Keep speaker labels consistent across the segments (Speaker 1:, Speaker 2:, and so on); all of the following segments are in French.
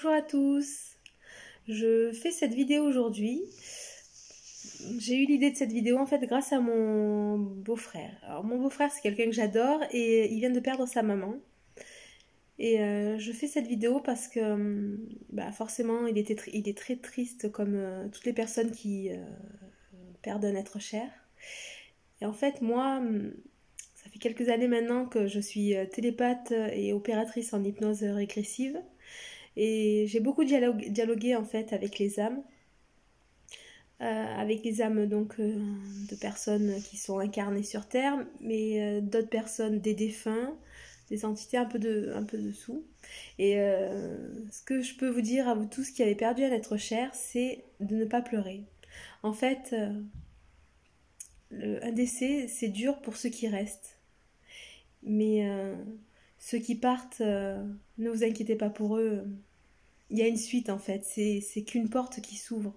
Speaker 1: Bonjour à tous, je fais cette vidéo aujourd'hui. J'ai eu l'idée de cette vidéo en fait grâce à mon beau-frère. Alors mon beau-frère c'est quelqu'un que j'adore et il vient de perdre sa maman. Et je fais cette vidéo parce que forcément il est très triste comme toutes les personnes qui perdent un être cher. Et en fait moi, ça fait quelques années maintenant que je suis télépathe et opératrice en hypnose régressive. Et j'ai beaucoup dialogué en fait avec les âmes. De personnes qui sont incarnées sur Terre, mais d'autres personnes, des défunts, des entités un peu dessous. Et ce que je peux vous dire à vous tous qui avez perdu un être cher, c'est de ne pas pleurer. En fait, un décès, c'est dur pour ceux qui restent. Mais ceux qui partent, ne vous inquiétez pas pour eux. Il y a une suite en fait, c'est qu'une porte qui s'ouvre.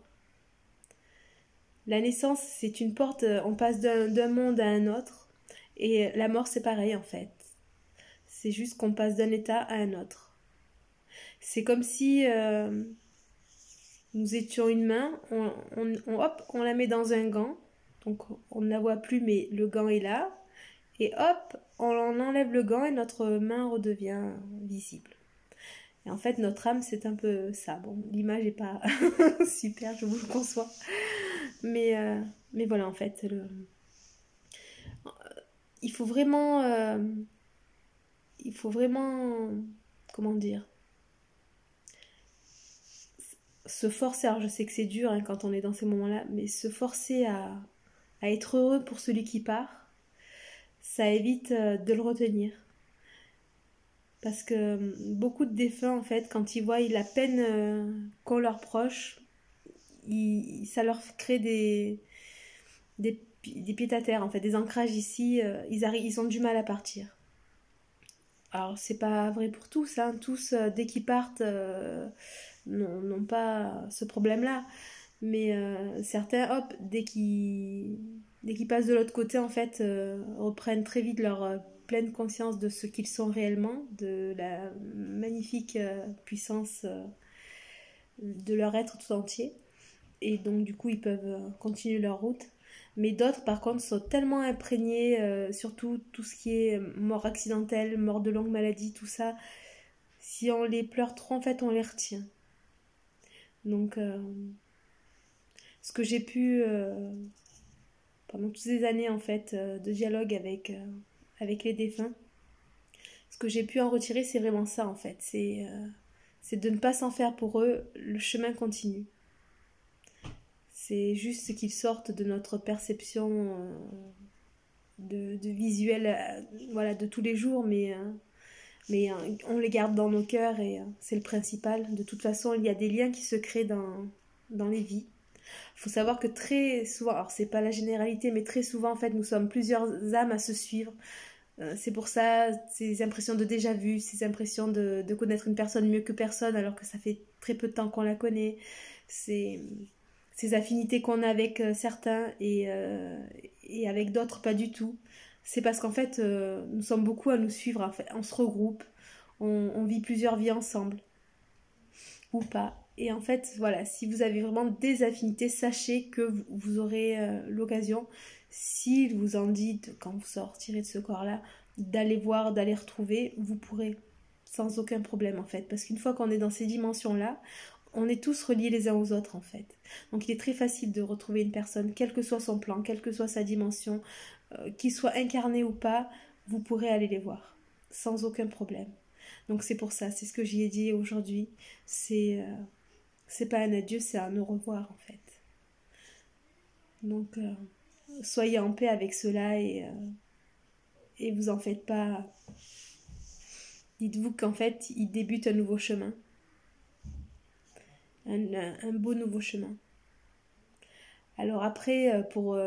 Speaker 1: La naissance, c'est une porte, on passe d'un monde à un autre. Et la mort, c'est pareil en fait. C'est juste qu'on passe d'un état à un autre. C'est comme si nous étions une main, on la met dans un gant. Donc on ne la voit plus, mais le gant est là. Et hop, on enlève le gant et notre main redevient visible. Et en fait, notre âme, c'est un peu ça. Bon, l'image n'est pas super, je vous le conçois. Mais voilà, en fait, il faut vraiment, comment dire, se forcer. Alors, je sais que c'est dur hein, quand on est dans ces moments-là, mais se forcer à être heureux pour celui qui part, ça évite de le retenir. Parce que beaucoup de défunts, en fait, quand ils voient la peine qu'ont leurs proches, ça leur crée des pieds à terre, en fait, des ancrages ici. Ils ont du mal à partir. Alors, c'est pas vrai pour tous, hein. Tous, dès qu'ils partent, n'ont pas ce problème-là. Mais certains, hop, dès qu'ils passent de l'autre côté, en fait, reprennent très vite leur pleine conscience de ce qu'ils sont réellement, de la magnifique puissance de leur être tout entier. Et donc, du coup, ils peuvent continuer leur route. Mais d'autres, par contre, sont tellement imprégnés, surtout tout ce qui est mort accidentelle, mort de longue maladie, tout ça. Si on les pleure trop, en fait, on les retient. Donc, ce que j'ai pu, pendant toutes ces années, en fait, de dialogue avec les défunts, ce que j'ai pu en retirer, c'est vraiment ça, en fait. C'est de ne pas s'en faire pour eux, le chemin continue. C'est juste qu'ils sortent de notre perception de visuel voilà, de tous les jours, mais on les garde dans nos cœurs et c'est le principal. De toute façon, il y a des liens qui se créent dans les vies. Il faut savoir que très souvent, alors c'est pas la généralité, mais très souvent en fait nous sommes plusieurs âmes à se suivre. C'est pour ça, ces impressions de déjà-vu, ces impressions de connaître une personne mieux que personne alors que ça fait très peu de temps qu'on la connaît. Ces affinités qu'on a avec certains et avec d'autres pas du tout. C'est parce qu'en fait, nous sommes beaucoup à nous suivre. En fait. On se regroupe, on vit plusieurs vies ensemble. Ou pas. Et en fait, voilà, si vous avez vraiment des affinités, sachez que vous aurez l'occasion, s'il vous en dit, quand vous sortirez de ce corps-là, d'aller voir, d'aller retrouver, vous pourrez, sans aucun problème en fait. Parce qu'une fois qu'on est dans ces dimensions-là, on est tous reliés les uns aux autres en fait. Donc il est très facile de retrouver une personne, quel que soit son plan, quelle que soit sa dimension, qu'il soit incarné ou pas, vous pourrez aller les voir, sans aucun problème. Donc c'est pour ça, c'est ce que j'y ai dit aujourd'hui. C'est pas un adieu, c'est un au revoir en fait. Donc soyez en paix avec cela et vous en faites pas. Dites-vous qu'en fait, il débute un nouveau chemin. Un beau nouveau chemin. Alors après, pour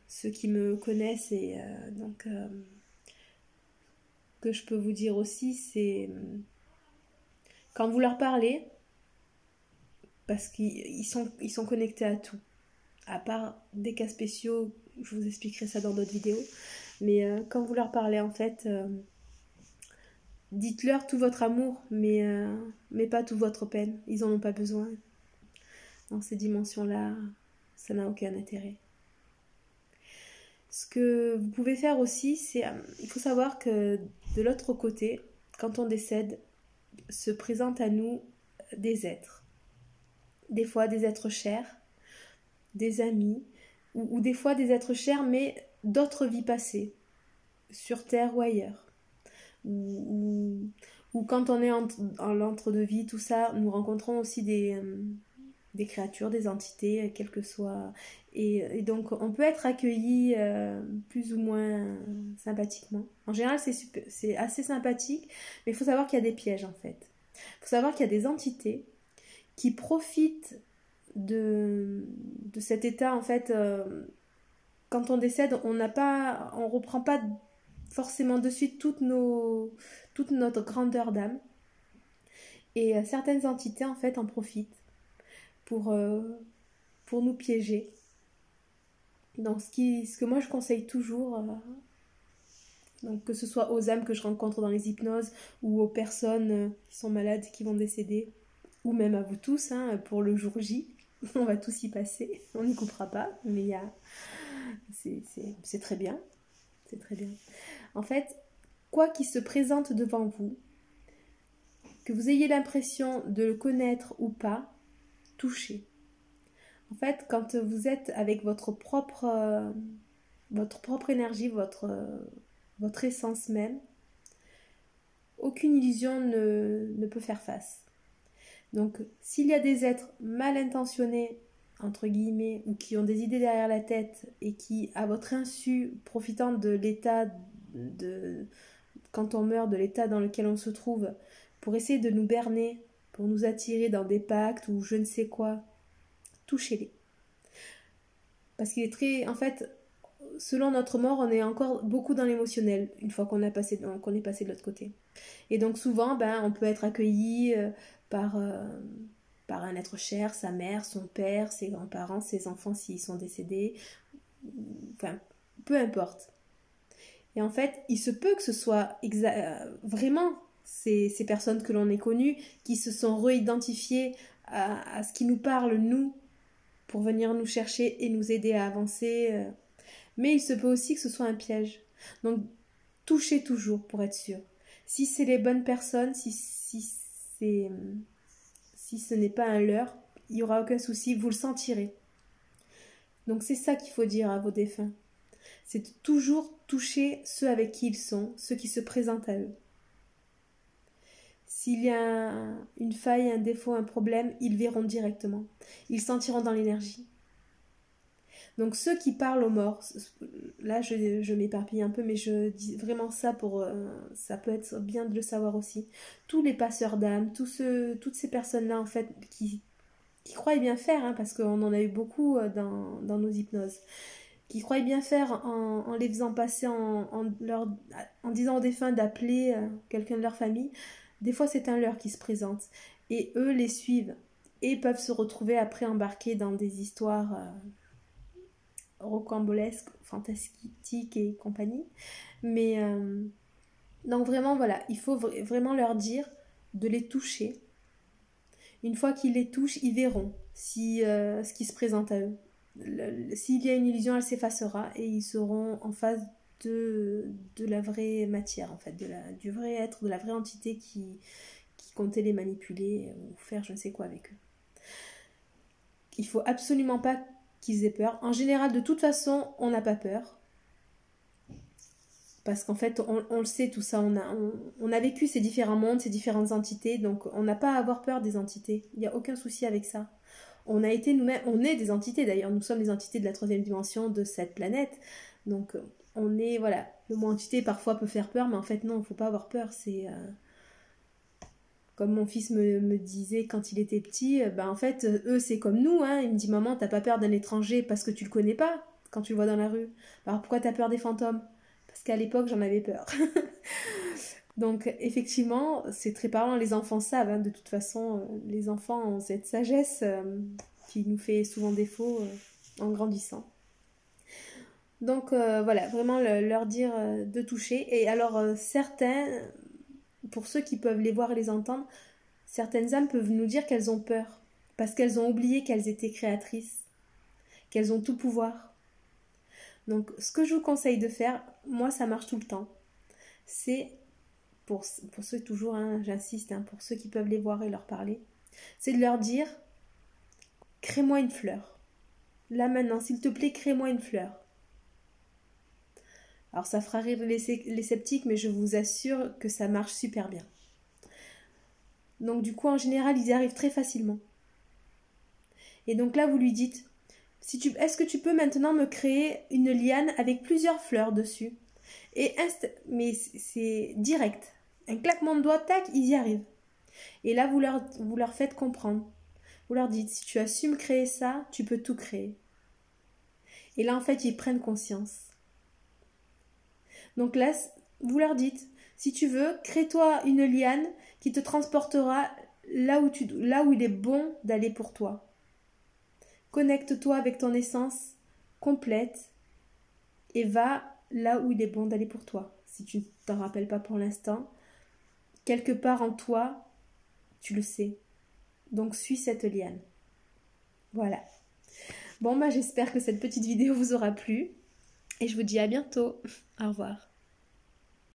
Speaker 1: ceux qui me connaissent et que je peux vous dire aussi, c'est quand vous leur parlez, parce qu'ils sont connectés à tout, à part des cas spéciaux, je vous expliquerai ça dans d'autres vidéos, mais quand vous leur parlez en fait, dites-leur tout votre amour, mais pas toute votre peine. Ils n'en ont pas besoin. Dans ces dimensions-là, ça n'a aucun intérêt. Ce que vous pouvez faire aussi, c'est... il faut savoir que de l'autre côté, quand on décède, se présentent à nous des êtres. Des fois des êtres chers, des amis, ou des fois des êtres chers, mais d'autres vies passées, sur Terre ou ailleurs. Ou quand on est en l'entre-deux-vie, tout ça, nous rencontrons aussi des créatures, des entités, quelles que soient. Et donc, on peut être accueilli plus ou moins sympathiquement. En général, c'est assez sympathique, mais il faut savoir qu'il y a des pièges, en fait. Il faut savoir qu'il y a des entités qui profitent de cet état, en fait. Quand on décède, on reprend pas forcément de suite toute notre grandeur d'âme. Et certaines entités, en fait, en profitent pour nous piéger. Donc, ce que moi, je conseille toujours, donc, que ce soit aux âmes que je rencontre dans les hypnoses ou aux personnes qui sont malades, qui vont décéder, ou même à vous tous, hein, pour le jour J, on va tous y passer, on n'y coupera pas, mais c'est très bien. C'est très bien. En fait, quoi qu'il se présente devant vous, que vous ayez l'impression de le connaître ou pas, touchez. En fait, quand vous êtes avec votre propre énergie, votre essence même, aucune illusion ne peut faire face. Donc, s'il y a des êtres mal intentionnés, entre guillemets, ou qui ont des idées derrière la tête et qui, à votre insu, profitant de l'état quand on meurt, de l'état dans lequel on se trouve, pour essayer de nous berner, pour nous attirer dans des pactes ou je ne sais quoi, touchez-les. Parce qu'il est très... En fait, selon notre mort, on est encore beaucoup dans l'émotionnel, une fois qu'on est passé de l'autre côté. Et donc souvent, on peut être accueilli par un être cher, sa mère, son père, ses grands-parents, ses enfants s'ils sont décédés, enfin, peu importe. Et en fait, il se peut que ce soit vraiment ces personnes que l'on ait connues qui se sont réidentifiées à ce qui nous parle, nous, pour venir nous chercher et nous aider à avancer. Mais il se peut aussi que ce soit un piège. Donc, touchez toujours pour être sûr. Si c'est les bonnes personnes, si ce n'est pas un leurre, il n'y aura aucun souci, vous le sentirez. Donc c'est ça qu'il faut dire à vos défunts. C'est de toujours toucher ceux avec qui ils sont, ceux qui se présentent à eux. S'il y a une faille, un défaut, un problème, ils verront directement. Ils sentiront dans l'énergie. Donc ceux qui parlent aux morts, là je m'éparpille un peu, mais je dis vraiment ça ça peut être bien de le savoir aussi. Tous les passeurs d'âme, toutes ces personnes-là en fait qui croient bien faire, hein, parce qu'on en a eu beaucoup dans nos hypnoses, qui croient bien faire en les faisant passer, en disant aux défunts d'appeler quelqu'un de leur famille. Des fois c'est un leurre qui se présente et eux les suivent et peuvent se retrouver après embarqués dans des histoires rocambolesques, fantastiques et compagnie. Mais donc vraiment voilà, il faut vraiment leur dire de les toucher. Une fois qu'ils les touchent, ils verront ce qui se présente à eux. S'il y a une illusion, elle s'effacera et ils seront en face de la vraie matière, en fait, du vrai être, de la vraie entité qui comptait les manipuler ou faire je ne sais quoi avec eux. Il faut absolument pas qu'ils aient peur. En général, de toute façon, on n'a pas peur. Parce qu'en fait, on le sait tout ça, on a vécu ces différents mondes, ces différentes entités, donc on n'a pas à avoir peur des entités. Il n'y a aucun souci avec ça. On a été nous-mêmes, on est des entités d'ailleurs, nous sommes des entités de la 3e dimension de cette planète. Donc on est, voilà, le mot entité parfois peut faire peur, mais en fait non, il ne faut pas avoir peur. C'est comme mon fils me disait quand il était petit, en fait, eux c'est comme nous, hein. Il me dit, maman, t'as pas peur d'un étranger parce que tu le connais pas quand tu le vois dans la rue. Alors pourquoi t'as peur des fantômes? Parce qu'à l'époque, j'en avais peur. Donc, effectivement, c'est très parlant. Les enfants savent, hein, de toute façon, les enfants ont cette sagesse qui nous fait souvent défaut en grandissant. Donc, voilà, vraiment leur dire de toucher. Et alors, certains pour ceux qui peuvent les voir et les entendre, certaines âmes peuvent nous dire qu'elles ont peur, parce qu'elles ont oublié qu'elles étaient créatrices, qu'elles ont tout pouvoir. Donc, ce que je vous conseille de faire, moi ça marche tout le temps, c'est, pour ceux toujours, hein, j'insiste, hein, pour ceux qui peuvent les voir et leur parler, c'est de leur dire, crée-moi une fleur. Là maintenant, s'il te plaît, crée-moi une fleur. Alors ça fera rire les sceptiques, mais je vous assure que ça marche super bien. Donc du coup, en général, ils y arrivent très facilement. Et donc là, vous lui dites, est-ce que tu peux maintenant me créer une liane avec plusieurs fleurs dessus? Mais c'est direct. Un claquement de doigts, tac, ils y arrivent. Et là, vous leur faites comprendre. Vous leur dites, si tu as su me créer ça, tu peux tout créer. Et là, en fait, ils prennent conscience. Donc là, vous leur dites, si tu veux, crée-toi une liane qui te transportera là où il est bon d'aller pour toi. Connecte-toi avec ton essence complète et va là où il est bon d'aller pour toi. Si tu ne t'en rappelles pas pour l'instant, quelque part en toi, tu le sais. Donc suis cette liane. Voilà. Bon, j'espère que cette petite vidéo vous aura plu et je vous dis à bientôt. Au revoir.